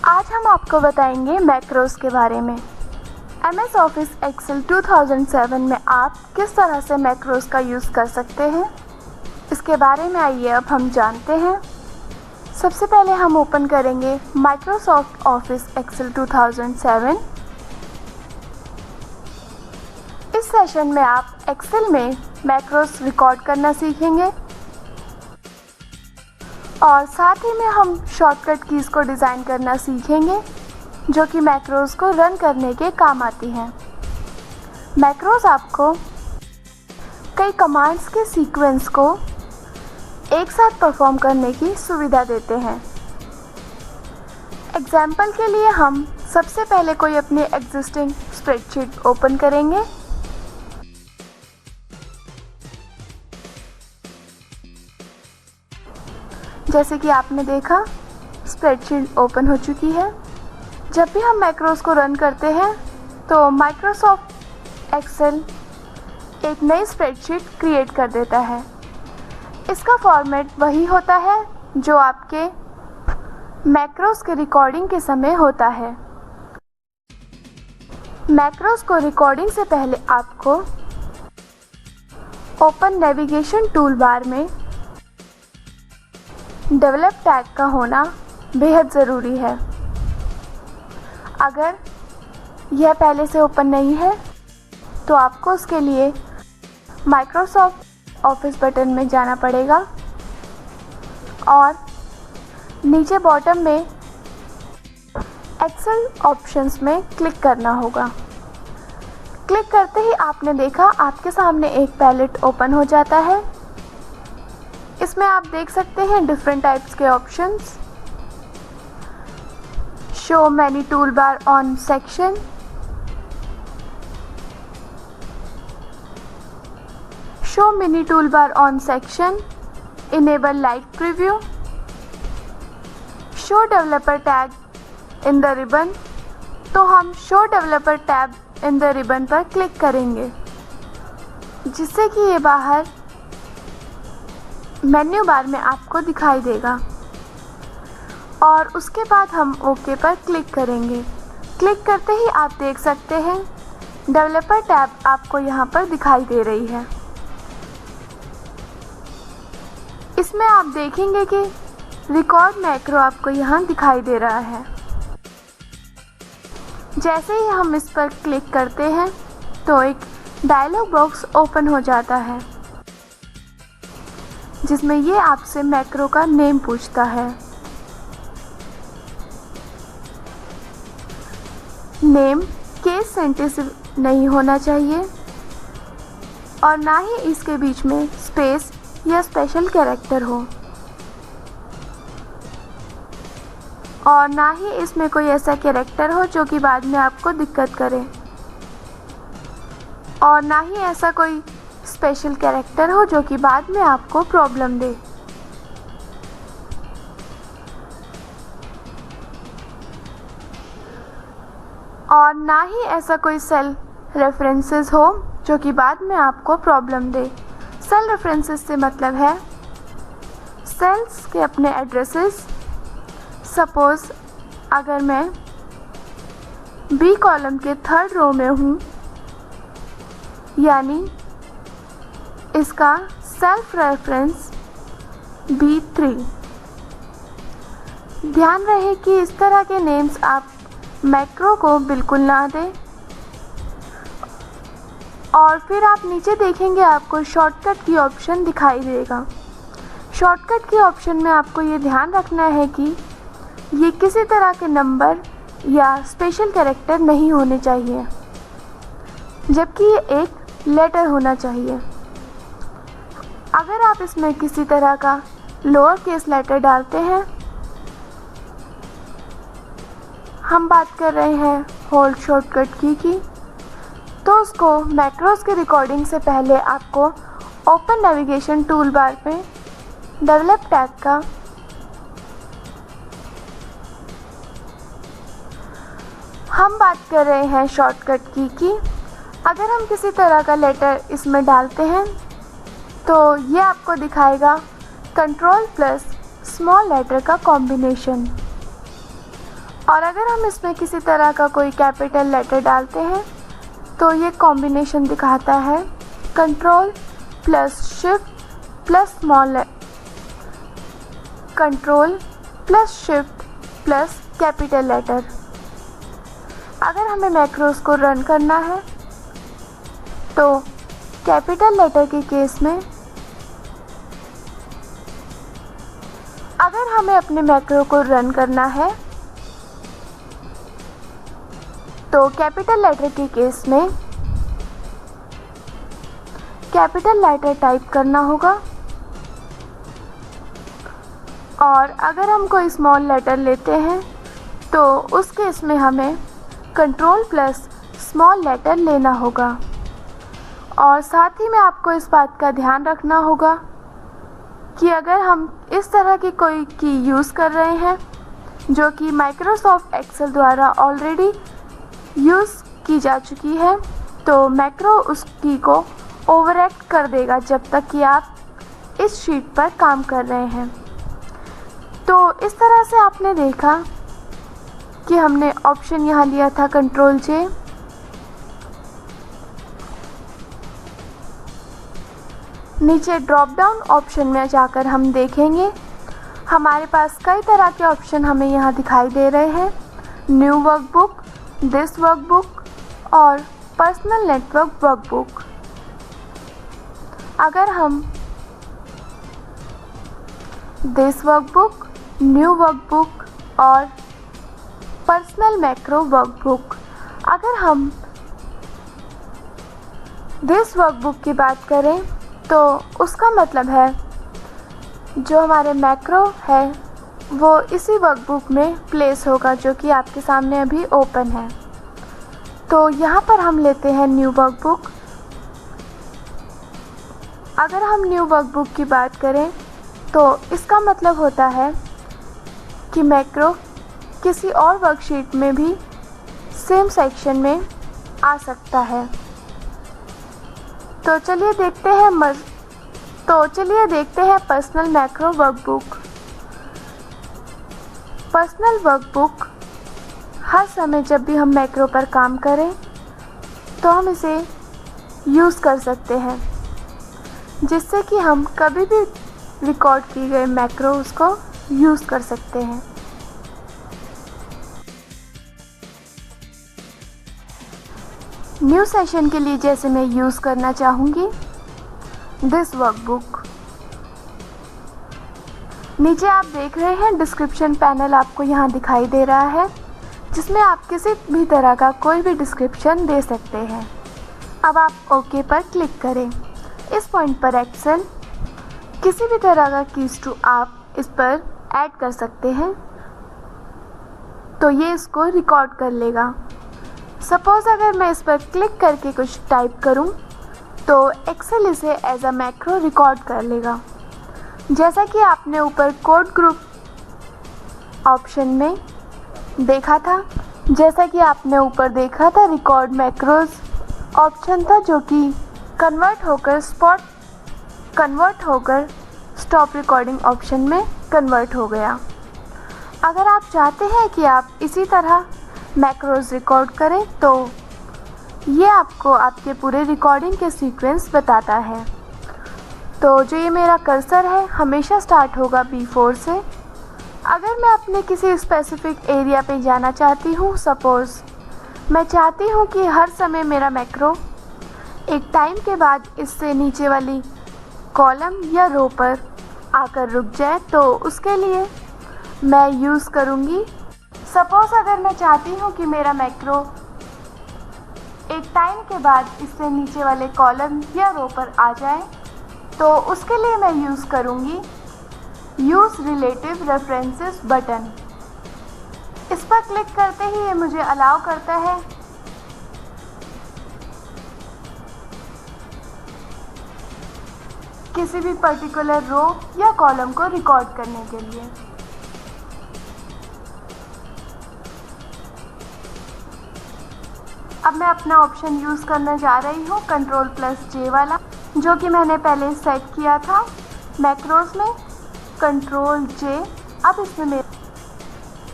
आज हम आपको बताएंगे मैक्रोस के बारे में। MS ऑफिस एक्सेल 2007 में आप किस तरह से मैक्रोस का यूज़ कर सकते हैं, इसके बारे में आइए अब हम जानते हैं। सबसे पहले हम ओपन करेंगे माइक्रोसॉफ्ट ऑफिस एक्सेल 2007। इस सेशन में आप एक्सेल में मैक्रोस रिकॉर्ड करना सीखेंगे और साथ ही में हम शॉर्टकट कीज़ को डिज़ाइन करना सीखेंगे जो कि मैक्रोस को रन करने के काम आती हैं। मैक्रोस आपको कई कमांड्स के सीक्वेंस को एक साथ परफॉर्म करने की सुविधा देते हैं। एग्जाम्पल के लिए हम सबसे पहले कोई अपनी एग्जिस्टिंग स्प्रेडशीट ओपन करेंगे। जैसे कि आपने देखा स्प्रेडशीट ओपन हो चुकी है। जब भी हम मैक्रोस को रन करते हैं तो माइक्रोसॉफ्ट एक्सेल एक नई स्प्रेडशीट क्रिएट कर देता है। इसका फॉर्मेट वही होता है जो आपके मैक्रोस के रिकॉर्डिंग के समय होता है। मैक्रोस को रिकॉर्डिंग से पहले आपको ओपन नेविगेशन टूल बार में डेवलप टैग का होना बेहद ज़रूरी है। अगर यह पहले से ओपन नहीं है तो आपको उसके लिए माइक्रोसॉफ्ट ऑफिस बटन में जाना पड़ेगा और नीचे बॉटम में एक्सेल ऑप्शंस में क्लिक करना होगा। क्लिक करते ही आपने देखा आपके सामने एक पैलेट ओपन हो जाता है। इसमें आप देख सकते हैं डिफरेंट टाइप्स के options. Show many tool bar on section, show mini tool bar on section, enable live preview, show developer tag in the ribbon. तो हम show developer tab in the ribbon पर क्लिक करेंगे जिससे कि ये बाहर menu bar में आपको दिखाई देगा और उसके बाद हम ओके पर क्लिक करेंगे। क्लिक करते ही आप देख सकते हैं डेवलपर टैब आपको यहाँ पर दिखाई दे रही है। इसमें आप देखेंगे कि रिकॉर्ड मैक्रो आपको यहाँ दिखाई दे रहा है। जैसे ही हम इस पर क्लिक करते हैं तो एक डायलॉग बॉक्स ओपन हो जाता है जिसमें ये आपसे मैक्रो का नेम पूछता है। नेम केस सेंसिटिव नहीं होना चाहिए और ना ही इसके बीच में स्पेस या स्पेशल कैरेक्टर हो और ना ही इसमें कोई ऐसा कैरेक्टर हो जो कि बाद में आपको दिक्कत करे और ना ही ऐसा कोई स्पेशल कैरेक्टर हो जो कि बाद में आपको प्रॉब्लम दे। और ना ही ऐसा कोई सेल रेफरेंसेस हो जो कि बाद में आपको प्रॉब्लम दे। सेल रेफरेंसेस से मतलब है सेल्स के अपने एड्रेसेस। सपोज़ अगर मैं बी कॉलम के थर्ड रो में हूँ यानी इसका सेल्फ रेफरेंस B3। ध्यान रहे कि इस तरह के नेम्स आप मैक्रो को बिल्कुल ना दें। और फिर आप नीचे देखेंगे आपको शॉर्टकट की ऑप्शन दिखाई देगा। शॉर्टकट की ऑप्शन में आपको ये ध्यान रखना है कि ये किसी तरह के नंबर या स्पेशल कैरेक्टर नहीं होने चाहिए, जबकि ये एक लेटर होना चाहिए। अगर आप इसमें किसी तरह का लोअर केस लेटर डालते हैं, हम बात कर रहे हैं होल्ड शॉर्टकट की, तो उसको मैक्रोस के रिकॉर्डिंग से पहले आपको ओपन नेविगेशन टूल बार में डेवलप टैग का हम बात कर रहे हैं शॉर्टकट की अगर हम किसी तरह का लेटर इसमें डालते हैं तो ये आपको दिखाएगा कंट्रोल प्लस स्मॉल लेटर का कॉम्बिनेशन। और अगर हम इसमें किसी तरह का कोई कैपिटल लेटर डालते हैं तो ये कॉम्बिनेशन दिखाता है control plus shift plus control plus shift plus capital letter. अगर हमें मैक्रोस को रन करना है तो कैपिटल लेटर के केस में अगर हमें अपने मैक्रो को रन करना है तो कैपिटल लेटर के केस में कैपिटल लेटर टाइप करना होगा, और अगर हम कोई स्मॉल लेटर लेते हैं तो उस केस में हमें कंट्रोल प्लस स्मॉल लेटर लेना होगा। और साथ ही में आपको इस बात का ध्यान रखना होगा कि अगर हम इस तरह की कोई की यूज़ कर रहे हैं जो कि माइक्रोसॉफ्ट एक्सेल द्वारा ऑलरेडी यूज़ की जा चुकी है तो मैक्रो उस की को ओवरराइट कर देगा जब तक कि आप इस शीट पर काम कर रहे हैं। तो इस तरह से आपने देखा कि हमने ऑप्शन यहाँ लिया था कंट्रोल जे। नीचे ड्रॉप डाउन ऑप्शन में जाकर हम देखेंगे हमारे पास कई तरह के ऑप्शन हमें यहाँ दिखाई दे रहे हैं, न्यू वर्कबुक, दिस वर्कबुक और पर्सनल नेटवर्क वर्कबुक। अगर हम दिस वर्कबुक, न्यू वर्कबुक और पर्सनल मैक्रो वर्कबुक, अगर हम दिस वर्कबुक की बात करें तो उसका मतलब है जो हमारे मैक्रो है वो इसी वर्कबुक में प्लेस होगा जो कि आपके सामने अभी ओपन है। तो यहाँ पर हम लेते हैं न्यू वर्कबुक। अगर हम न्यू वर्कबुक की बात करें तो इसका मतलब होता है कि मैक्रो किसी और वर्कशीट में भी सेम सेक्शन में आ सकता है। तो चलिए देखते हैं personal macro workbook. Personal workbook हर समय जब भी हम मैक्रो पर काम करें तो हम इसे यूज़ कर सकते हैं जिससे कि हम कभी भी रिकॉर्ड किए गए मैक्रो उसको यूज़ कर सकते हैं। न्यू सेशन के लिए जैसे मैं यूज़ करना चाहूँगी दिस वर्कबुक। नीचे आप देख रहे हैं डिस्क्रिप्शन पैनल आपको यहाँ दिखाई दे रहा है जिसमें आप किसी भी तरह का कोई भी डिस्क्रिप्शन दे सकते हैं। अब आप ओके पर क्लिक करें। इस पॉइंट पर एक्सेल किसी भी तरह का कीज टू आप इस पर ऐड कर सकते हैं तो ये इसको रिकॉर्ड कर लेगा। सपोज़ अगर मैं इस पर क्लिक करके कुछ टाइप करूं तो एक्सेल इसे एज अ मैक्रो रिकॉर्ड कर लेगा। जैसा कि आपने ऊपर कोड ग्रुप ऑप्शन में देखा था, रिकॉर्ड मैक्रोज ऑप्शन था जो कि कन्वर्ट होकर स्टॉप रिकॉर्डिंग ऑप्शन में कन्वर्ट हो गया। अगर आप चाहते हैं कि आप इसी तरह मैक्रोज रिकॉर्ड करें तो ये आपको आपके पूरे रिकॉर्डिंग के सीक्वेंस बताता है। तो जो ये मेरा कर्सर है हमेशा स्टार्ट होगा B4 से। अगर मैं अपने किसी स्पेसिफिक एरिया पे जाना चाहती हूँ, सपोज़ मैं चाहती हूँ कि हर समय मेरा मैक्रो एक टाइम के बाद इससे नीचे वाली कॉलम या रो पर आकर रुक जाए, तो उसके लिए मैं यूज़ करूँगी। सपोज़ अगर मैं चाहती हूँ कि मेरा मैक्रो एक टाइम के बाद इससे नीचे वाले कॉलम या रो पर आ जाए तो उसके लिए मैं यूज़ करूँगी यूज़ रिलेटिव रेफरेंसेस बटन। इस पर क्लिक करते ही ये मुझे अलाउ करता है किसी भी पर्टिकुलर रो या कॉलम को रिकॉर्ड करने के लिए। अब मैं अपना ऑप्शन यूज़ करने जा रही हूँ Ctrl+J वाला, जो कि मैंने पहले सेट किया था मैक्रोज में Ctrl+J। अब इसमें मेरे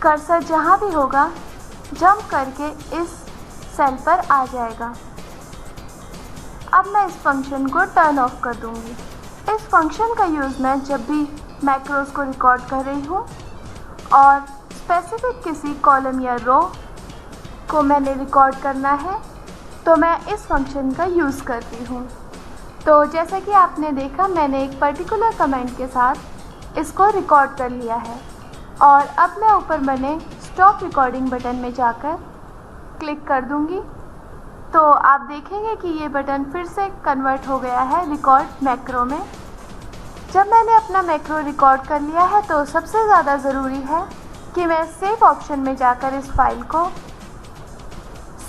कर्सर जहाँ भी होगा जंप करके इस सेल पर आ जाएगा। अब मैं इस फंक्शन को टर्न ऑफ कर दूंगी। इस फंक्शन का यूज़ मैं जब भी मैक्रोस को रिकॉर्ड कर रही हूँ और स्पेसिफिक किसी कॉलम या रो को मैंने रिकॉर्ड करना है तो मैं इस फंक्शन का यूज़ करती हूँ। तो जैसा कि आपने देखा, मैंने एक पर्टिकुलर कमेंट के साथ इसको रिकॉर्ड कर लिया है और अब मैं ऊपर बने स्टॉप रिकॉर्डिंग बटन में जाकर क्लिक कर दूंगी तो आप देखेंगे कि ये बटन फिर से कन्वर्ट हो गया है रिकॉर्ड मैक्रो में। जब मैंने अपना मैक्रो रिकॉर्ड कर लिया है तो सबसे ज़्यादा ज़रूरी है कि मैं सेव ऑप्शन में जाकर इस फाइल को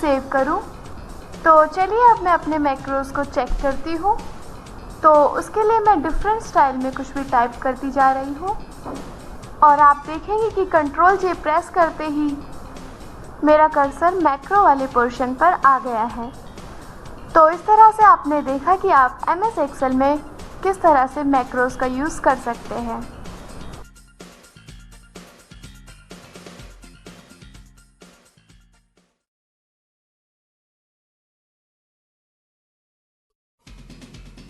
सेव करूं। तो चलिए अब मैं अपने मैक्रोस को चेक करती हूं। तो उसके लिए मैं डिफरेंट स्टाइल में कुछ भी टाइप करती जा रही हूं और आप देखेंगे कि Ctrl+J प्रेस करते ही मेरा कर्सर मैक्रो वाले पोर्शन पर आ गया है। तो इस तरह से आपने देखा कि आप MS एक्सेल में किस तरह से मैक्रोस का यूज़ कर सकते हैं।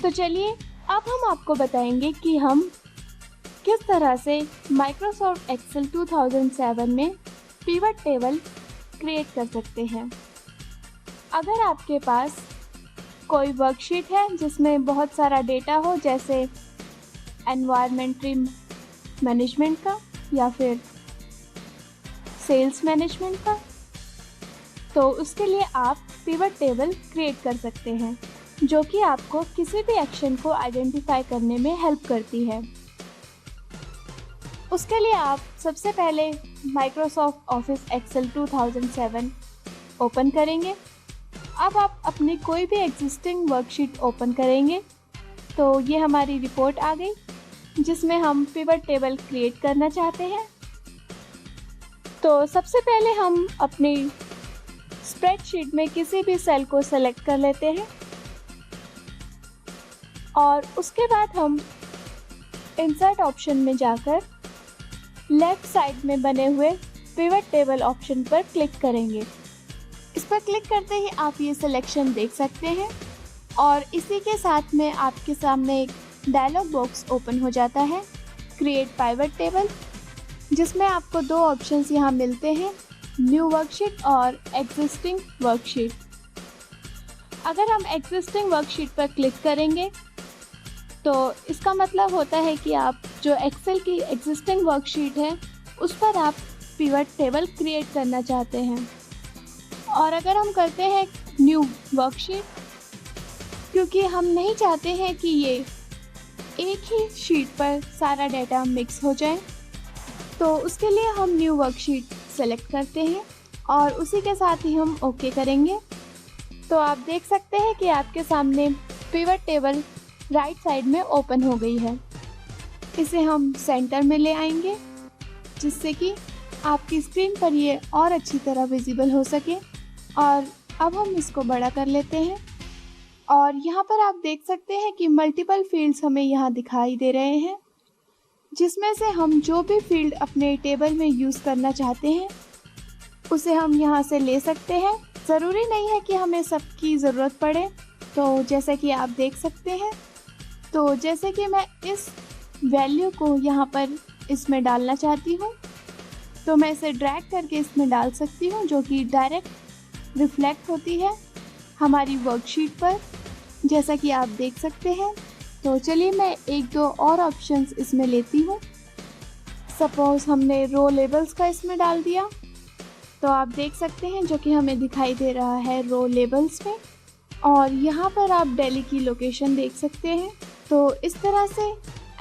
तो चलिए अब हम आपको बताएंगे कि हम किस तरह से माइक्रोसॉफ्ट एक्सेल 2007 में पिवट टेबल क्रिएट कर सकते हैं। अगर आपके पास कोई वर्कशीट है जिसमें बहुत सारा डेटा हो, जैसे एनवायरनमेंटरी मैनेजमेंट का या फिर सेल्स मैनेजमेंट का, तो उसके लिए आप पिवट टेबल क्रिएट कर सकते हैं जो कि आपको किसी भी एक्शन को आइडेंटिफाई करने में हेल्प करती है। उसके लिए आप सबसे पहले माइक्रोसॉफ्ट ऑफिस एक्सेल 2007 ओपन करेंगे। अब आप अपनी कोई भी एग्जिस्टिंग वर्कशीट ओपन करेंगे तो ये हमारी रिपोर्ट आ गई जिसमें हम पिवट टेबल क्रिएट करना चाहते हैं। तो सबसे पहले हम अपनी स्प्रेडशीट में किसी भी सेल को सेलेक्ट कर लेते हैं और उसके बाद हम इंसर्ट ऑप्शन में जाकर लेफ़्ट साइड में बने हुए पिवट टेबल ऑप्शन पर क्लिक करेंगे। इस पर क्लिक करते ही आप ये सिलेक्शन देख सकते हैं और इसी के साथ में आपके सामने एक डायलॉग बॉक्स ओपन हो जाता है, क्रिएट पिवट टेबल, जिसमें आपको दो ऑप्शंस यहाँ मिलते हैं, न्यू वर्कशीट और एग्जिस्टिंग वर्कशीट। अगर हम एग्जिस्टिंग वर्कशीट पर क्लिक करेंगे तो इसका मतलब होता है कि आप जो एक्सेल की एग्जिस्टिंग वर्कशीट है उस पर आप पिवट टेबल क्रिएट करना चाहते हैं। और अगर हम करते हैं न्यू वर्कशीट, क्योंकि हम नहीं चाहते हैं कि ये एक ही शीट पर सारा डाटा मिक्स हो जाए, तो उसके लिए हम न्यू वर्कशीट सेलेक्ट करते हैं और उसी के साथ ही हम ओके करेंगे। तो आप देख सकते हैं कि आपके सामने पिवट टेबल राइट साइड में ओपन हो गई है। इसे हम सेंटर में ले आएंगे जिससे कि आपकी स्क्रीन पर ये और अच्छी तरह विजिबल हो सके। और अब हम इसको बड़ा कर लेते हैं और यहाँ पर आप देख सकते हैं कि मल्टीपल फील्ड्स हमें यहाँ दिखाई दे रहे हैं, जिसमें से हम जो भी फील्ड अपने टेबल में यूज़ करना चाहते हैं उसे हम यहाँ से ले सकते हैं। ज़रूरी नहीं है कि हमें सबकी ज़रूरत पड़े। तो जैसे कि आप देख सकते हैं, तो जैसे कि मैं इस वैल्यू को यहाँ पर इसमें डालना चाहती हूँ तो मैं इसे ड्रैग करके इसमें डाल सकती हूँ, जो कि डायरेक्ट रिफ्लेक्ट होती है हमारी वर्कशीट पर, जैसा कि आप देख सकते हैं। तो चलिए मैं एक दो और ऑप्शंस इसमें लेती हूँ। सपोज़ हमने रो लेबल्स का इसमें डाल दिया तो आप देख सकते हैं जो कि हमें दिखाई दे रहा है रो लेबल्स में, और यहाँ पर आप दिल्ली की लोकेशन देख सकते हैं। तो इस तरह से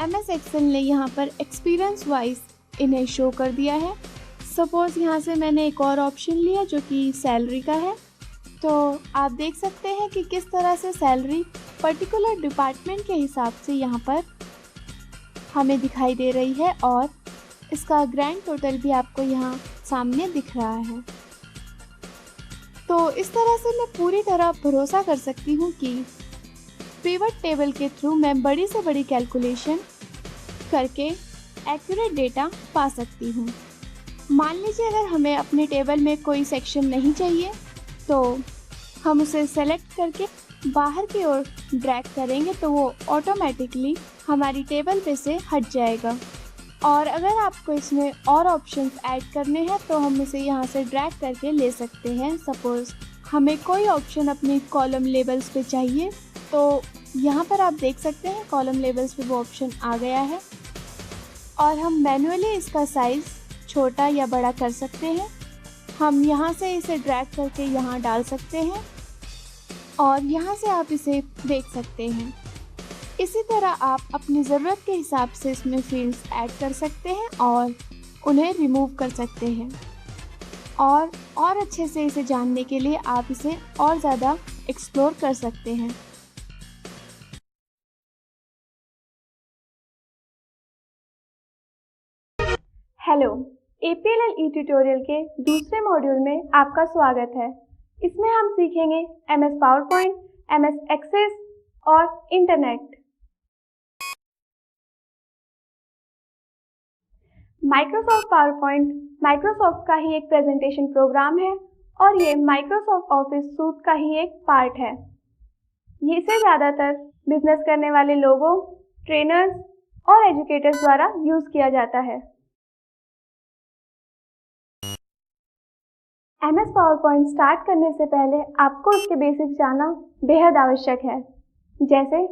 MS एक्सेल ने यहाँ पर एक्सपीरियंस वाइज इन्हें शो कर दिया है। सपोज़ यहाँ से मैंने एक और ऑप्शन लिया जो कि सैलरी का है, तो आप देख सकते हैं कि किस तरह से सैलरी पर्टिकुलर डिपार्टमेंट के हिसाब से यहाँ पर हमें दिखाई दे रही है और इसका ग्रैंड टोटल भी आपको यहाँ सामने दिख रहा है। तो इस तरह से मैं पूरी तरह भरोसा कर सकती हूँ कि पिवट टेबल के थ्रू मैं बड़ी से बड़ी कैलकुलेशन करके एक्यूरेट डेटा पा सकती हूँ। मान लीजिए अगर हमें अपने टेबल में कोई सेक्शन नहीं चाहिए तो हम उसे सेलेक्ट करके बाहर की ओर ड्रैग करेंगे तो वो ऑटोमेटिकली हमारी टेबल पे से हट जाएगा। और अगर आपको इसमें और ऑप्शंस ऐड करने हैं तो हम इसे यहाँ से ड्रैग करके ले सकते हैं। सपोज़ हमें कोई ऑप्शन अपनी कॉलम लेबल्स पे चाहिए तो यहाँ पर आप देख सकते हैं कॉलम लेबल्स पे वो ऑप्शन आ गया है और हम मैन्युअली इसका साइज़ छोटा या बड़ा कर सकते हैं। हम यहाँ से इसे ड्रैग करके यहाँ डाल सकते हैं और यहाँ से आप इसे देख सकते हैं। इसी तरह आप अपनी ज़रूरत के हिसाब से इसमें फील्ड्स ऐड कर सकते हैं और उन्हें रिमूव कर सकते हैं। और अच्छे से इसे जानने के लिए आप इसे और ज़्यादा एक्सप्लोर कर सकते हैं। हेलो, APLL ट्यूटोरियल के दूसरे मॉड्यूल में आपका स्वागत है। इसमें हम सीखेंगे MS पावरपॉइंट, MS एक्सेस और इंटरनेट। माइक्रोसॉफ्ट पावरपॉइंट माइक्रोसॉफ्ट का ही एक प्रेजेंटेशन प्रोग्राम है और ये माइक्रोसॉफ्ट ऑफिस सूट का ही एक पार्ट है। इसे ज़्यादातर बिजनेस करने वाले लोगों, ट्रेनर्स और एजुकेटर्स द्वारा यूज़ किया जाता है। MS पावरपॉइंट स्टार्ट करने से पहले आपको इसके बेसिक्स जानना बेहद आवश्यक है। जैसे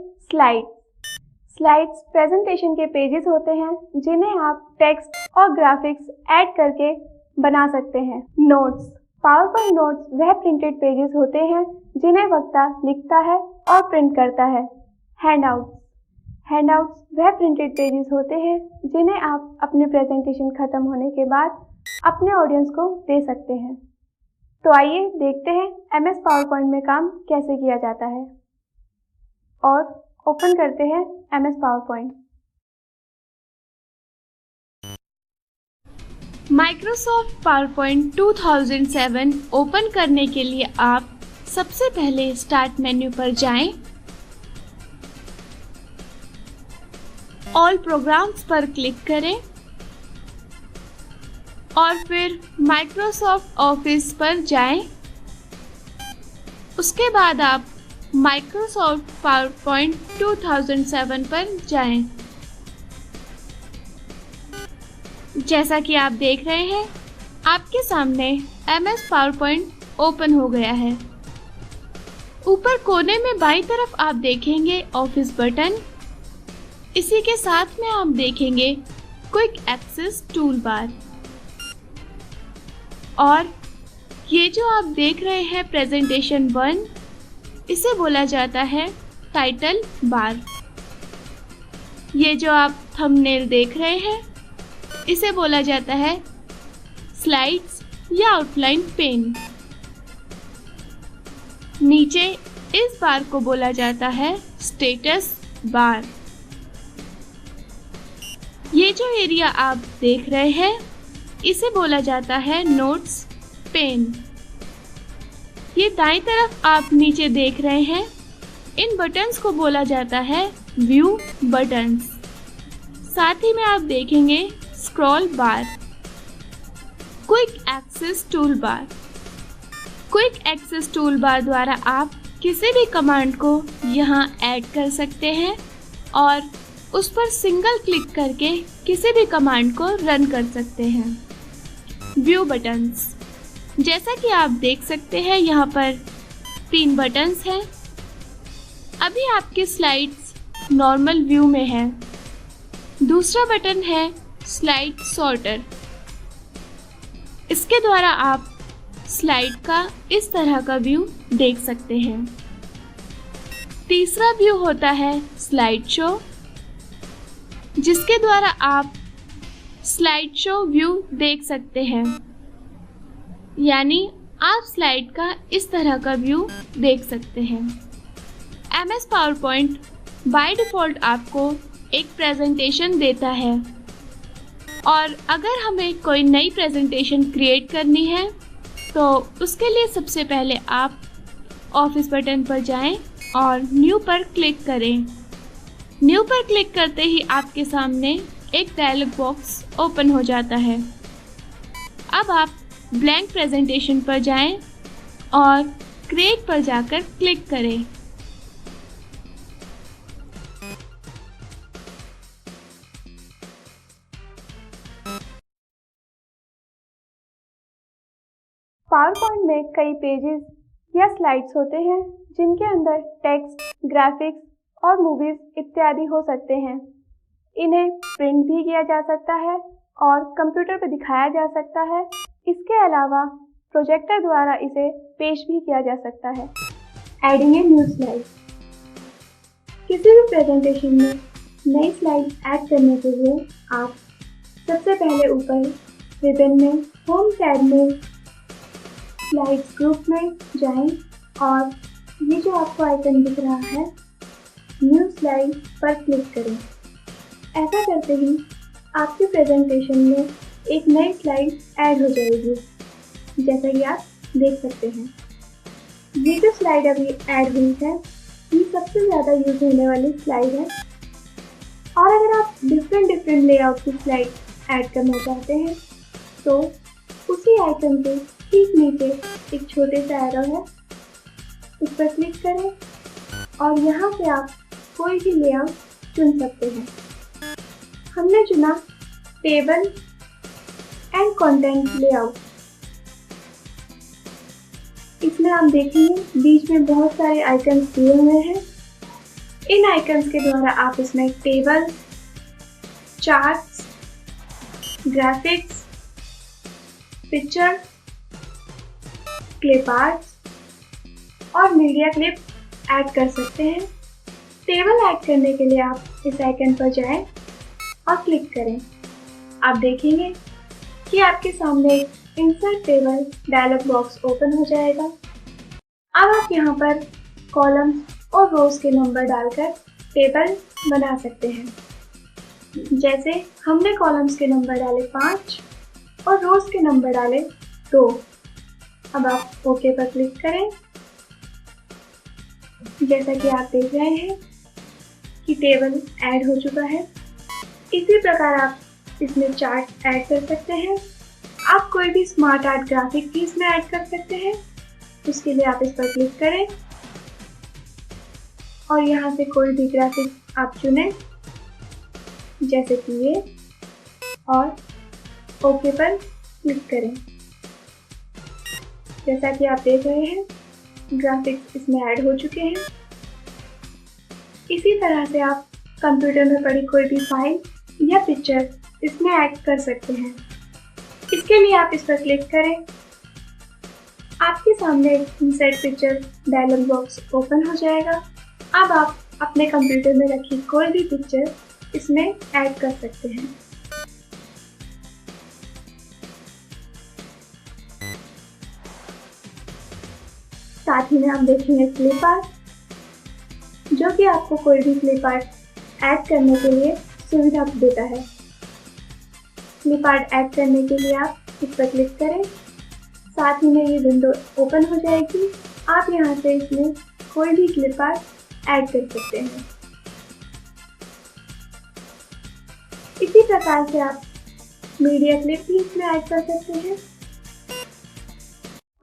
स्लाइड्स प्रेजेंटेशन के पेजेस होते हैं जिन्हें आप टेक्स्ट और ग्राफिक्स ऐड करके बना सकते हैं। नोट्स पावरपॉइंट नोट्स वह प्रिंटेड पेजेस होते हैं जिन्हें वक्ता लिखता है और प्रिंट करता है। हैंडआउट्स वह प्रिंटेड पेजेस होते हैं जिन्हें आप अपनी प्रेजेंटेशन खत्म होने के बाद अपने ऑडियंस को दे सकते हैं। तो आइए देखते हैं MS पावरपॉइंट में काम कैसे किया जाता है और ओपन करते हैं MS PowerPoint. Microsoft PowerPoint 2007 open करने के लिए आप सबसे पहले स्टार्ट मेन्यू पर जाएं, ऑल प्रोग्राम्स पर क्लिक करें और फिर माइक्रोसॉफ्ट ऑफिस पर जाएं। उसके बाद आप माइक्रोसॉफ्ट पावरपॉइंट 2007 पर जाएं। जैसा कि आप देख रहे हैं आपके सामने MS पावरपॉइंट ओपन हो गया है। ऊपर कोने में बाईं तरफ आप देखेंगे ऑफिस बटन। इसी के साथ में आप देखेंगे क्विक एक्सेस टूल बार और ये जो आप देख रहे हैं प्रेजेंटेशन 1, इसे बोला जाता है टाइटल बार। ये जो आप थंबनेल देख रहे हैं इसे बोला जाता है स्लाइड्स या आउटलाइन पेन। नीचे इस बार को बोला जाता है स्टेटस बार। ये जो एरिया आप देख रहे हैं इसे बोला जाता है नोट्स पेन। ये दाईं तरफ आप नीचे देख रहे हैं इन बटन्स को बोला जाता है व्यू बटन्स। साथ ही में आप देखेंगे scroll bar, quick access tool bar. Quick access tool bar द्वारा आप किसी भी कमांड को यहाँ ऐड कर सकते हैं और उस पर सिंगल क्लिक करके किसी भी कमांड को रन कर सकते हैं। व्यू बटन्स, जैसा कि आप देख सकते हैं यहाँ पर 3 बटन्स हैं। अभी आपकी स्लाइड्स नॉर्मल व्यू में है। दूसरा बटन है स्लाइड सॉर्टर। इसके द्वारा आप स्लाइड का इस तरह का व्यू देख सकते हैं। तीसरा व्यू होता है स्लाइड शो, जिसके द्वारा आप स्लाइड शो व्यू देख सकते हैं, यानी आप स्लाइड का इस तरह का व्यू देख सकते हैं। MS पावरपॉइंट बाय डिफ़ॉल्ट आपको एक प्रेजेंटेशन देता है और अगर हमें कोई नई प्रेजेंटेशन क्रिएट करनी है तो उसके लिए सबसे पहले आप ऑफिस बटन पर जाएं और न्यू पर क्लिक करें। न्यू पर क्लिक करते ही आपके सामने एक डायलॉग बॉक्स ओपन हो जाता है। अब आप ब्लैंक प्रेजेंटेशन पर जाएं और क्रिएट पर जाकर क्लिक करें। पावर पॉइंट में कई पेजेस या स्लाइड्स होते हैं जिनके अंदर टेक्स्ट, ग्राफिक्स और मूवीज इत्यादि हो सकते हैं। इन्हें प्रिंट भी किया जा सकता है और कंप्यूटर पर दिखाया जा सकता है। इसके अलावा प्रोजेक्टर द्वारा इसे पेश भी किया जा सकता है। Adding a new slide. किसी भी प्रेजेंटेशन में नई स्लाइड ऐड करने के लिए आप सबसे पहले ऊपर रिबन में होम टैब में स्लाइड्स ग्रुप में जाएं और ये जो आपको आइकन दिख रहा है न्यू स्लाइड पर क्लिक करें। ऐसा करते ही आपकी प्रेजेंटेशन में एक नई स्लाइड ऐड हो जाएगी, जैसा कि आप देख सकते हैं। ये जो स्लाइड अभी ऐड हुई है ये सबसे ज़्यादा यूज होने वाली स्लाइड है। और अगर आप डिफरेंट लेआउट की स्लाइड ऐड करना चाहते हैं तो उसी आइकन के ठीक नीचे एक छोटे सा एरो है, उस पर क्लिक करें और यहाँ से आप कोई भी लेआउट चुन सकते हैं। हमने चुना टेबल एंड कंटेंट लेआउट। इसमें आप देखेंगे बीच में बहुत सारे आइकन्स दिए हुए हैं। इन आइकन्स के द्वारा आप इसमें table, charts, graphics, picture, clip arts और मीडिया क्लिप ऐड कर सकते हैं। टेबल ऐड करने के लिए आप इस आइकन पर जाएं और क्लिक करें। आप देखेंगे कि आपके सामने एक insert table dialog box open हो जाएगा। अब आप यहाँ पर कॉलम्स और रोज के नंबर डालकर टेबल बना सकते हैं। जैसे हमने कॉलम्स के नंबर डाले 5 और रोज के नंबर डाले 2। अब आप ओके पर क्लिक करें। जैसा कि आप देख रहे हैं कि टेबल ऐड हो चुका है। इसी प्रकार आप इसमें चार्ट ऐड कर सकते हैं। आप कोई भी स्मार्ट आर्ट ग्राफिक भी इसमें ऐड कर सकते हैं। उसके लिए आप इस पर क्लिक करें और यहाँ से कोई भी ग्राफिक आप चुनें, जैसे कि ये, और ओके पर क्लिक करें। जैसा कि आप देख रहे हैं ग्राफिक्स इसमें ऐड हो चुके हैं। इसी तरह से आप कंप्यूटर में पड़ी कोई भी फाइल या पिक्चर इसमें ऐड कर सकते हैं। इसके लिए आप इस पर क्लिक करें। आपके सामने insert picture dialog box open हो जाएगा। अब आप अपने कंप्यूटर में रखी कोई भी पिक्चर इसमें ऐड कर सकते हैं। साथ ही में आप देखेंगे क्लिप आर्ट, जो कि आपको कोई भी क्लिप आर्ट ऐड करने के लिए सुविधा देता है। क्लिप आर्ट ऐड करने के लिए आप इस पर क्लिक करें। साथ ही में ये विंडो ओपन हो जाएगी। आप यहाँ से इसमें कोई भी क्लिप आर्ट ऐड कर सकते हैं। इसी प्रकार से आप मीडिया क्लिप भी इसमें ऐड कर सकते हैं।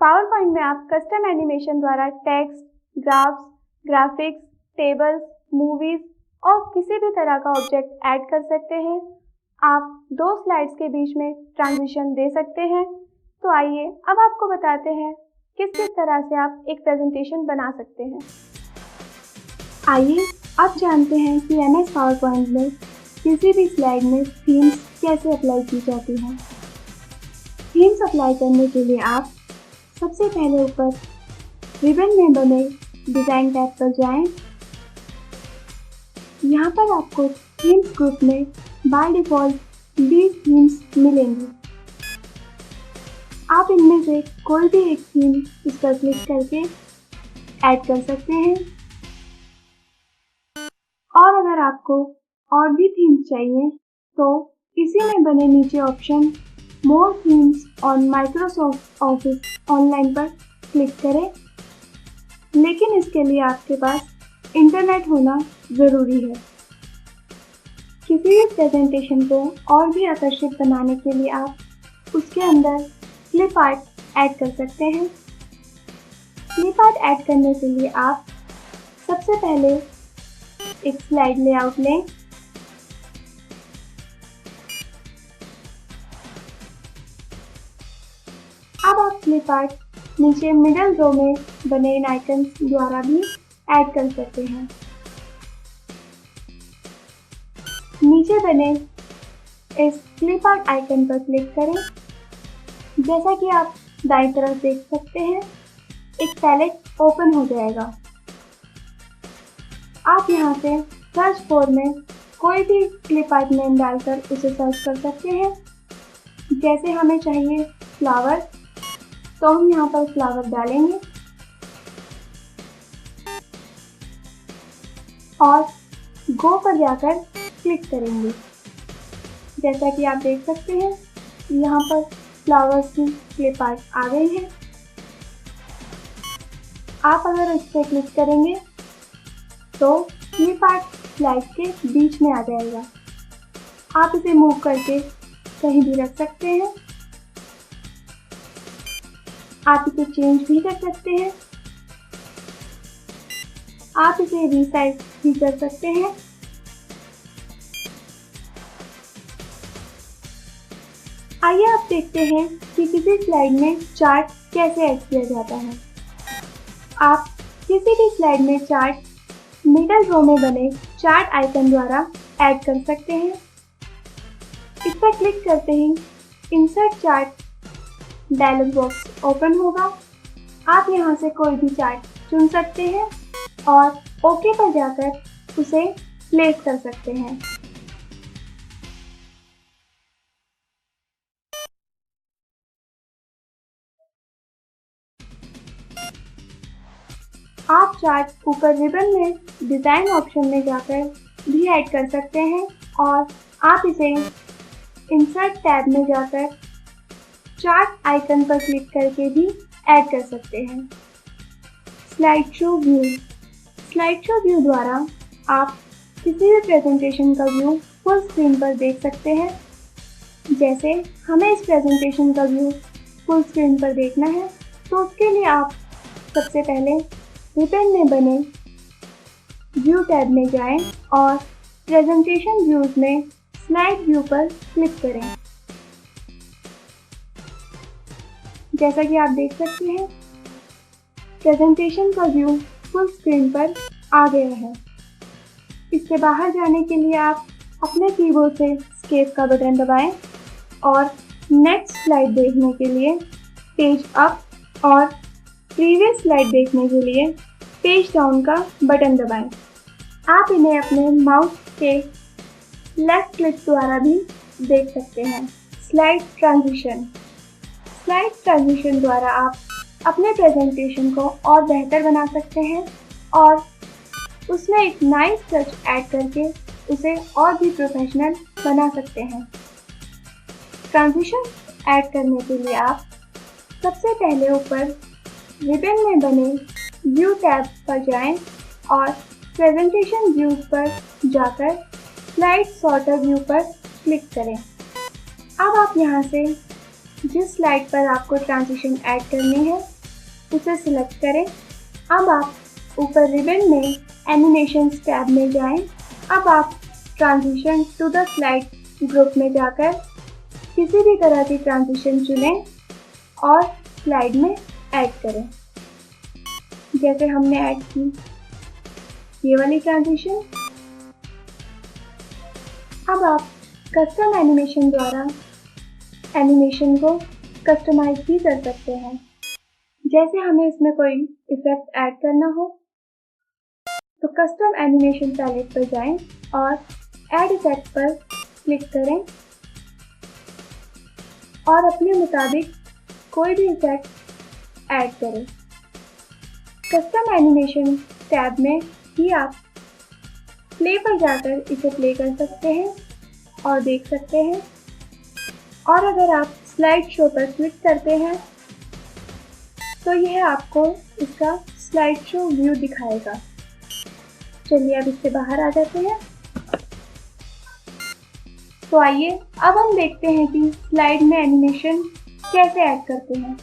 पावर पॉइंट में आप कस्टम एनिमेशन द्वारा text, graphs, graphics, tables, movies और किसी भी तरह का ऑब्जेक्ट ऐड कर सकते हैं। आप 2 स्लाइड्स के बीच में ट्रांजिशन दे सकते हैं। तो आइए अब आपको बताते हैं किस किस तरह से आप एक प्रेजेंटेशन बना सकते हैं। आइए अब जानते हैं कि MS पावर पॉइंट में किसी भी स्लाइड में थीम्स कैसे अप्लाई की जाती हैं। थीम्स अप्लाई करने के लिए आप सबसे पहले ऊपर रिबन में बने डिज़ाइन टैब पर जाएं। यहाँ पर आपको थीम्स ग्रुप में बाय डिफ़ॉल्ट 20 थीम्स मिलेंगी। आप इनमें से कोई भी एक थीम इस पर क्लिक करके ऐड कर सकते हैं। और अगर आपको और भी थीम्स चाहिए तो इसी में बने नीचे option more themes on Microsoft office online पर क्लिक करें। लेकिन इसके लिए आपके पास इंटरनेट होना ज़रूरी है। किसी भी प्रेजेंटेशन को और भी आकर्षित बनाने के लिए आप उसके अंदर क्लिप आर्ट ऐड कर सकते हैं। क्लिप आर्ट ऐड करने के लिए आप सबसे पहले एक स्लाइड लेआउट लें। अब आप क्लिप आर्ट नीचे मिडल रो में बने इन आइकन्स द्वारा भी ऐड कर सकते हैं। नीचे बने इस क्लिप आर्ट आइकन पर क्लिक करें। जैसा कि आप दाईं तरफ देख सकते हैं, एक पैलेट ओपन हो जाएगा। आप यहाँ से सर्च फॉर में कोई भी क्लिप आर्ट नेम डालकर उसे सर्च कर सकते हैं। जैसे हमें चाहिए फ्लावर, तो हम यहाँ पर फ्लावर डालेंगे और गो पर जाकर क्लिक करेंगे। जैसा कि आप देख सकते हैं, यहाँ पर फ्लावर्स की क्लिप आर्ट आ गई है। आप अगर इस पर क्लिक करेंगे तो क्लिप आर्ट स्लाइड के बीच में आ जाएगा। आप इसे मूव करके कहीं भी रख सकते हैं। आप इसे चेंज भी कर सकते हैं। आप इसे रीसाइज भी कर सकते हैं। आइए आप देखते हैं कि किसी स्लाइड में चार्ट कैसे ऐड किया जाता है। आप किसी भी स्लाइड में चार्ट मिडल रो में बने चार्ट आइकन द्वारा ऐड कर सकते हैं। इस पर क्लिक करते ही insert chart dialog box open होगा। आप यहां से कोई भी चार्ट चुन सकते हैं और ओके पर जाकर उसे प्लेस कर सकते हैं। आप चार्ट ऊपर रिबन में डिज़ाइन ऑप्शन में जाकर भी ऐड कर सकते हैं और आप इसे इंसर्ट टैब में जाकर चार्ट आइकन पर क्लिक करके भी ऐड कर सकते हैं। Slide show view. Slide show view द्वारा आप किसी भी प्रेजेंटेशन का व्यू फुल स्क्रीन पर देख सकते हैं। जैसे हमें इस प्रेजेंटेशन का व्यू फुल स्क्रीन पर देखना है, तो उसके लिए आप सबसे पहले रिबन में बने व्यू टैब में जाएं और प्रेजेंटेशन व्यूज में स्लाइड व्यू पर क्लिक करें। जैसा कि आप देख सकते हैं, प्रेजेंटेशन का व्यू फुल स्क्रीन पर आ गया है। इससे बाहर जाने के लिए आप अपने कीबोर्ड से एस्केप का बटन दबाएं और नेक्स्ट स्लाइड देखने के लिए पेज अप और प्रीवियस स्लाइड देखने के लिए पेज डाउन का बटन दबाएं। आप इन्हें अपने माउस के लेफ्ट क्लिक द्वारा भी देख सकते हैं। Slide transition. स्लाइड ट्रांजिशन द्वारा आप अपने प्रेजेंटेशन को और बेहतर बना सकते हैं और उसमें एक नाइस टच ऐड करके उसे और भी प्रोफेशनल बना सकते हैं। ट्रांजिशन ऐड करने के लिए आप सबसे पहले ऊपर रिबन में बने व्यू टैब पर जाएं और प्रेजेंटेशन व्यूज पर जाकर स्लाइड सॉर्टर व्यू पर क्लिक करें। अब आप यहां से जिस स्लाइड पर आपको ट्रांजिशन ऐड करनी है उसे सिलेक्ट करें। अब आप ऊपर रिबन में एनिमेशंस टैब में जाएं। अब आप transition to the slide group में जाकर किसी भी तरह की ट्रांजिशन चुनें और स्लाइड में ऐड करें। जैसे हमने ऐड की ये वाली ट्रांजिशन। अब आप कस्टम एनिमेशन द्वारा एनिमेशन को कस्टमाइज भी कर सकते हैं। जैसे हमें इसमें कोई इफेक्ट ऐड करना हो तो कस्टम एनिमेशन पैलेट पर जाएं और ऐड इफेक्ट पर क्लिक करें और अपने मुताबिक कोई भी इफेक्ट ऐड करें। कस्टम एनिमेशन टैब में ही आप प्ले पर जाकर इसे प्ले कर सकते हैं और देख सकते हैं। और अगर आप स्लाइड शो पर क्लिक करते हैं तो यह आपको इसका स्लाइड शो व्यू दिखाएगा। चलिए अब इससे बाहर आ जाते हैं। तो आइए अब हम देखते हैं कि स्लाइड में एनिमेशन कैसे ऐड करते हैं।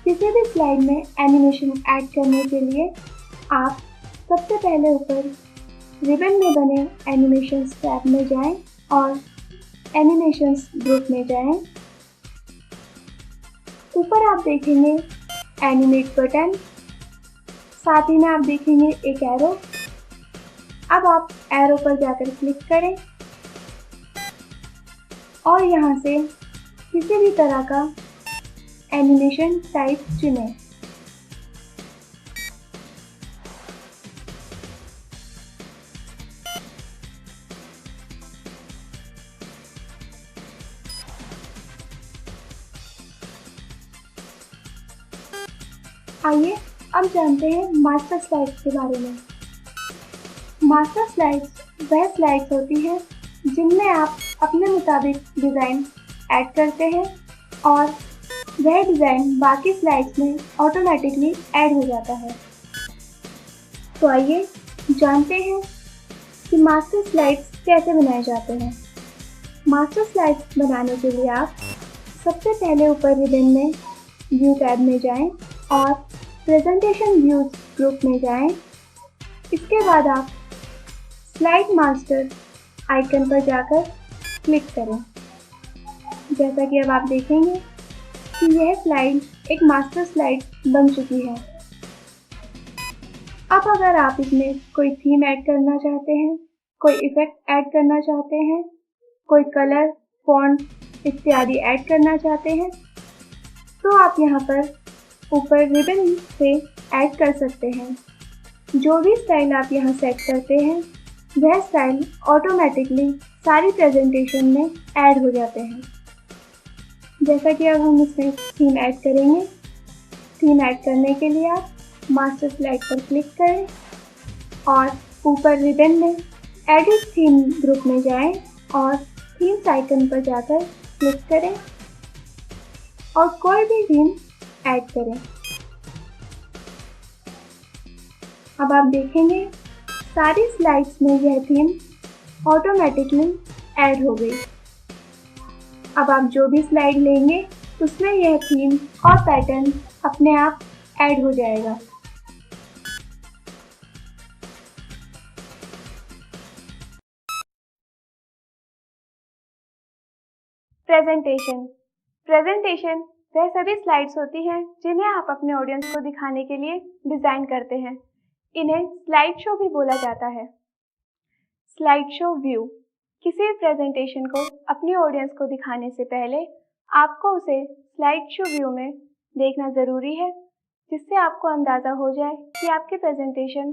किसी भी स्लाइड में एनिमेशन ऐड करने के लिए आप सबसे पहले ऊपर रिबन में बने एनिमेशंस टैब में जाएं और एनिमेशंस ग्रुप में जाएं। ऊपर आप देखेंगे एनिमेट बटन, साथ ही में आप देखेंगे एक एरो। अब आप एरो पर जाकर क्लिक करें और यहाँ से किसी भी तरह का एनिमेशन टाइप चुनें। आइए अब जानते हैं मास्टर स्लाइड्स के बारे में। मास्टर स्लाइड्स वह स्लाइड्स होती हैं जिनमें आप अपने मुताबिक डिज़ाइन ऐड करते हैं और वह डिज़ाइन बाकी स्लाइड्स में ऑटोमेटिकली ऐड हो जाता है। तो आइए जानते हैं कि मास्टर स्लाइड्स कैसे बनाए जाते हैं। मास्टर स्लाइड्स बनाने के लिए आप सबसे पहले ऊपर रिबन में व्यू टैब में जाएं और प्रेजेंटेशन व्यूज ग्रुप में जाएं। इसके बाद आप स्लाइड मास्टर आइकन पर जाकर क्लिक करें। जैसा कि अब आप देखेंगे कि यह स्लाइड एक मास्टर स्लाइड बन चुकी है। अब अगर आप इसमें कोई थीम ऐड करना चाहते हैं, कोई इफेक्ट ऐड करना चाहते हैं, कोई कलर, फॉन्ट इत्यादि ऐड करना चाहते हैं, तो आप यहाँ पर ऊपर रिबन से ऐड कर सकते हैं। जो भी स्टाइल आप यहाँ सेट करते हैं वह स्टाइल ऑटोमेटिकली सारी प्रेजेंटेशन में ऐड हो जाते हैं। जैसा कि अब हम इसमें थीम ऐड करेंगे। थीम ऐड करने के लिए आप मास्टर स्लाइड पर क्लिक करें और ऊपर रिबन में एडिट थीम ग्रुप में जाएं और थीम्स आइकन पर जाकर क्लिक करें और कोई भी थीम ऐड करें। अब आप देखेंगे सारी स्लाइड्स में यह थीम ऑटोमेटिकली ऐड हो गई। अब आप जो भी स्लाइड लेंगे उसमें यह थीम और पैटर्न अपने आप ऐड हो जाएगा। प्रेजेंटेशन वह सभी स्लाइड्स होती हैं जिन्हें आप अपने ऑडियंस को दिखाने के लिए डिज़ाइन करते हैं। इन्हें स्लाइड शो भी बोला जाता है। स्लाइड शो व्यू किसी भी प्रेजेंटेशन को अपनी ऑडियंस को दिखाने से पहले आपको उसे स्लाइड शो व्यू में देखना ज़रूरी है, जिससे आपको अंदाज़ा हो जाए कि आपकी प्रेजेंटेशन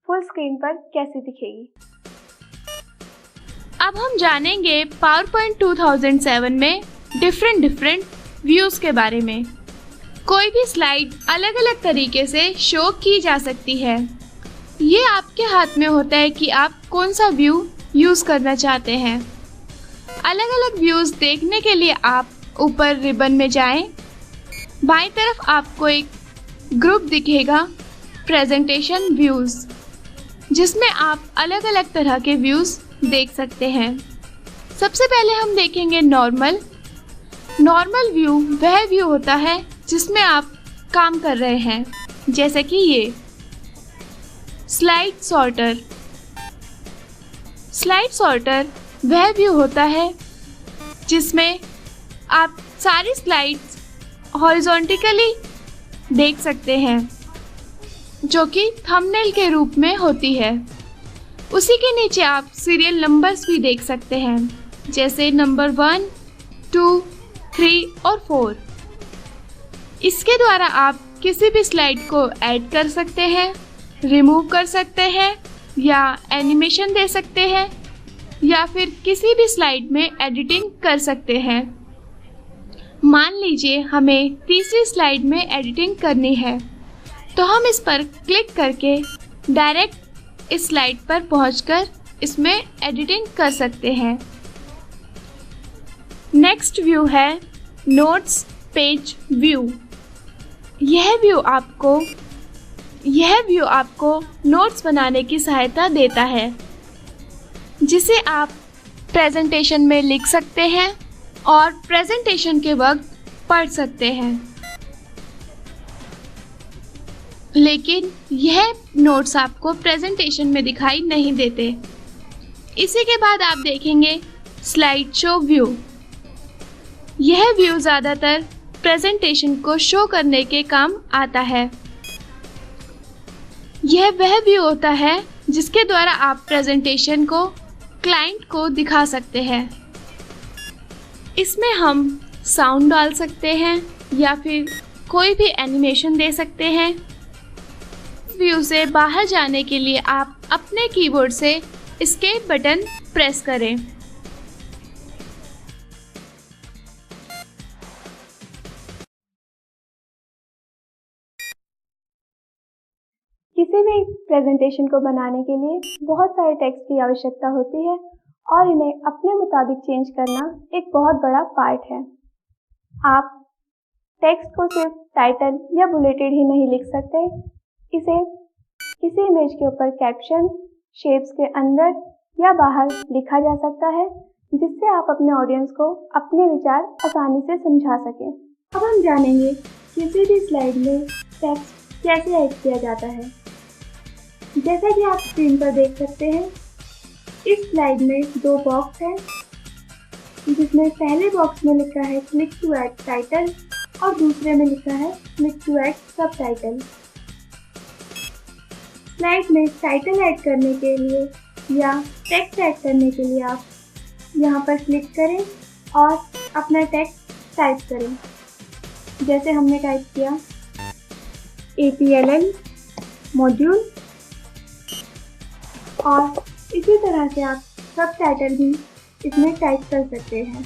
फुल स्क्रीन पर कैसी दिखेगी। अब हम जानेंगे पावरपॉइंट 2007 में डिफरेंट व्यूज़ के बारे में। कोई भी स्लाइड अलग अलग तरीके से शो की जा सकती है। ये आपके हाथ में होता है कि आप कौन सा व्यू यूज़ करना चाहते हैं। अलग अलग व्यूज़ देखने के लिए आप ऊपर रिबन में जाएं। बाईं तरफ आपको एक ग्रुप दिखेगा प्रेजेंटेशन व्यूज़, जिसमें आप अलग अलग तरह के व्यूज़ देख सकते हैं। सबसे पहले हम देखेंगे नॉर्मल व्यू। वह व्यू होता है जिसमें आप काम कर रहे हैं, जैसे कि ये स्लाइड सॉर्टर वह व्यू होता है जिसमें आप सारी स्लाइड्स हॉरिजॉन्टली देख सकते हैं, जो कि थंबनेल के रूप में होती है। उसी के नीचे आप सीरियल नंबर्स भी देख सकते हैं, जैसे नंबर 1, 2, 3 और 4। इसके द्वारा आप किसी भी स्लाइड को ऐड कर सकते हैं, रिमूव कर सकते हैं या एनिमेशन दे सकते हैं या फिर किसी भी स्लाइड में एडिटिंग कर सकते हैं। मान लीजिए हमें तीसरी स्लाइड में एडिटिंग करनी है, तो हम इस पर क्लिक करके डायरेक्ट इस स्लाइड पर पहुंचकर इसमें एडिटिंग कर सकते हैं। नेक्स्ट व्यू है नोट्स पेज व्यू। यह व्यू आपको नोट्स बनाने की सहायता देता है, जिसे आप प्रेजेंटेशन में लिख सकते हैं और प्रेजेंटेशन के वक्त पढ़ सकते हैं। लेकिन यह नोट्स आपको प्रेजेंटेशन में दिखाई नहीं देते। इसी के बाद आप देखेंगे स्लाइड शो व्यू। यह व्यू ज़्यादातर प्रेजेंटेशन को शो करने के काम आता है। यह वह व्यू होता है जिसके द्वारा आप प्रेजेंटेशन को क्लाइंट को दिखा सकते हैं। इसमें हम साउंड डाल सकते हैं या फिर कोई भी एनिमेशन दे सकते हैं। इस व्यू से बाहर जाने के लिए आप अपने कीबोर्ड से एस्केप बटन प्रेस करें। किसी भी प्रेजेंटेशन को बनाने के लिए बहुत सारे टेक्स्ट की आवश्यकता होती है और इन्हें अपने मुताबिक चेंज करना एक बहुत बड़ा पार्ट है। आप टेक्स्ट को सिर्फ टाइटल या बुलेटेड ही नहीं लिख सकते, इसे किसी इमेज के ऊपर कैप्शन, शेप्स के अंदर या बाहर लिखा जा सकता है, जिससे आप अपने ऑडियंस को अपने विचार आसानी से समझा सकें। अब हम जानेंगे किसी भी स्लाइड में टेक्स्ट कैसे ऐड किया जाता है। जैसा कि आप स्क्रीन पर देख सकते हैं, इस स्लाइड में 2 बॉक्स हैं, जिसमें पहले बॉक्स में लिखा है क्लिक टू ऐड टाइटल और दूसरे में लिखा है click to add subtitle. Slide में टाइटल ऐड करने के लिए या टेक्स्ट ऐड करने के लिए आप यहाँ पर क्लिक करें और अपना टेक्स्ट टाइप करें। जैसे हमने टाइप किया APLN मॉड्यूल, और इसी तरह से आप सबटाइटल भी इसमें टाइप कर सकते हैं।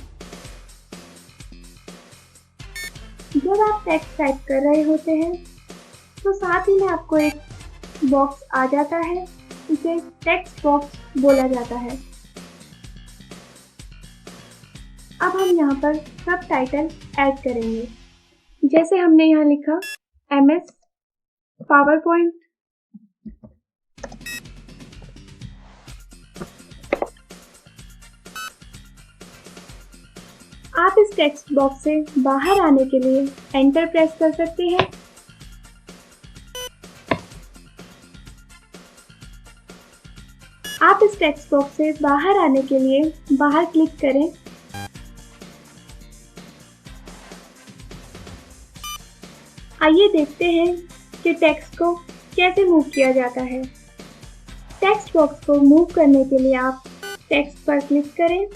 जब आप टेक्स्ट टाइप कर रहे होते हैं तो साथ ही में आपको एक बॉक्स आ जाता है, इसे टेक्स्ट बॉक्स बोला जाता है। अब हम यहाँ पर सबटाइटल ऐड करेंगे। जैसे हमने यहाँ लिखा MS PowerPoint, आप इस टेक्स्ट बॉक्स से बाहर आने के लिए एंटर प्रेस कर सकते हैं। आप इस टेक्स्ट बॉक्स से बाहर आने के लिए बाहर क्लिक करें। आइए देखते हैं कि टेक्स्ट को कैसे मूव किया जाता है। टेक्स्ट बॉक्स को मूव करने के लिए आप टेक्स्ट पर क्लिक करें।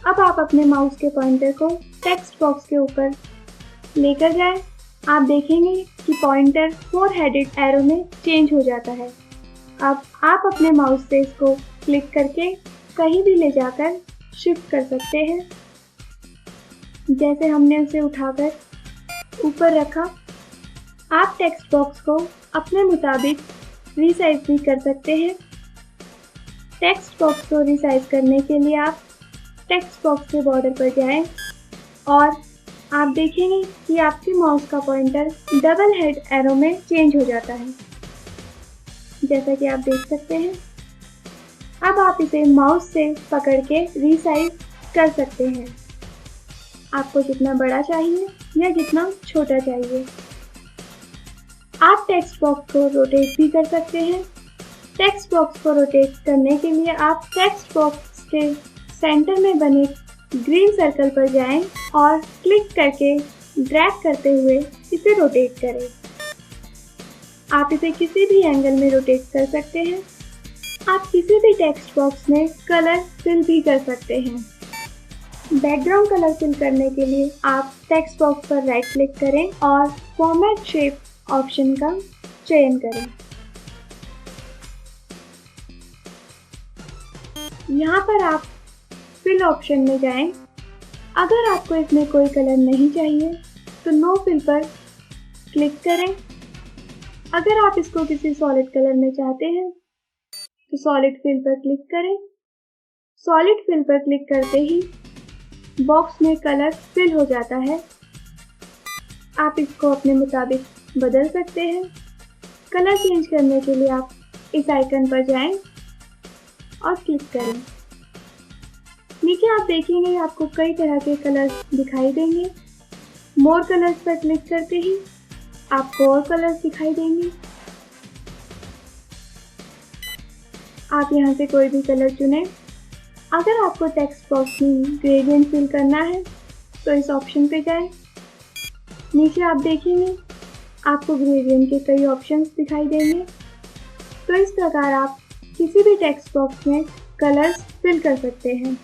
अब आप अपने माउस के पॉइंटर को टेक्स्ट बॉक्स के ऊपर लेकर जाएं। आप देखेंगे कि पॉइंटर 4 हेडेड एरो में चेंज हो जाता है। अब आप अपने माउस से इसको क्लिक करके कहीं भी ले जाकर शिफ्ट कर सकते हैं। जैसे हमने उसे उठाकर ऊपर रखा। आप टेक्स्ट बॉक्स को अपने मुताबिक रीसाइज भी कर सकते हैं। टेक्स्ट बॉक्स को रीसाइज करने के लिए आप टेक्स्ट बॉक्स के बॉर्डर पर जाएं और आप देखेंगे कि आपके माउस का पॉइंटर डबल हेड एरो में चेंज हो जाता है, जैसा कि आप देख सकते हैं। अब आप इसे माउस से पकड़ के रीसाइज कर सकते हैं, आपको जितना बड़ा चाहिए या जितना छोटा चाहिए। आप टेक्स्ट बॉक्स को रोटेट भी कर सकते हैं। टेक्स्ट बॉक्स को रोटेट करने के लिए आप टेक्स्ट बॉक्स के सेंटर में बने ग्रीन सर्कल पर जाएं और क्लिक करके ड्रैग करते हुए इसे रोटेट करें। आप इसे किसी भी एंगल में रोटेट कर सकते हैं। आप किसी भी टेक्स्ट बॉक्स में कलर फिल भी कर सकते हैं। बैकग्राउंड कलर फिल करने के लिए आप टेक्स्ट बॉक्स पर राइट क्लिक करें और फॉर्मेट शेप ऑप्शन का चयन करें। यहाँ पर आप फिल ऑप्शन में जाएं। अगर आपको इसमें कोई कलर नहीं चाहिए तो नो फिल पर क्लिक करें। अगर आप इसको किसी सॉलिड कलर में चाहते हैं तो सॉलिड फिल पर क्लिक करें। सॉलिड फिल पर क्लिक करते ही बॉक्स में कलर फिल हो जाता है। आप इसको अपने मुताबिक बदल सकते हैं। कलर चेंज करने के लिए आप इस आइकन पर जाएं और क्लिक करें। नीचे आप देखेंगे आपको कई तरह के कलर दिखाई देंगे। मोर कलर्स पर क्लिक करते ही आपको और कलर्स दिखाई देंगे। आप यहाँ से कोई भी कलर चुनें। अगर आपको टेक्स्ट बॉक्स में ग्रेडियंट फिल करना है तो इस ऑप्शन पे जाएं। नीचे आप देखेंगे आपको ग्रेडियंट के कई ऑप्शंस दिखाई देंगे। तो इस प्रकार आप किसी भी टेक्स्ट बॉक्स में कलर्स फिल कर सकते हैं।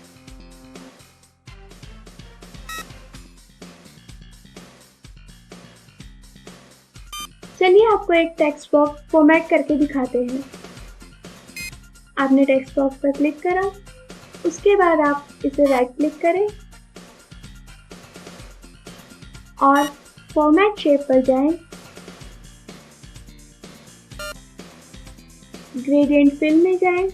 चलिए आपको एक टेक्स्ट बॉक्स फॉर्मेट करके दिखाते हैं। आपने टेक्स्ट बॉक्स पर क्लिक करा, उसके बाद आप इसे राइट क्लिक करें और फॉर्मेट शेप पर जाएं। ग्रेडियंट फिल में जाएं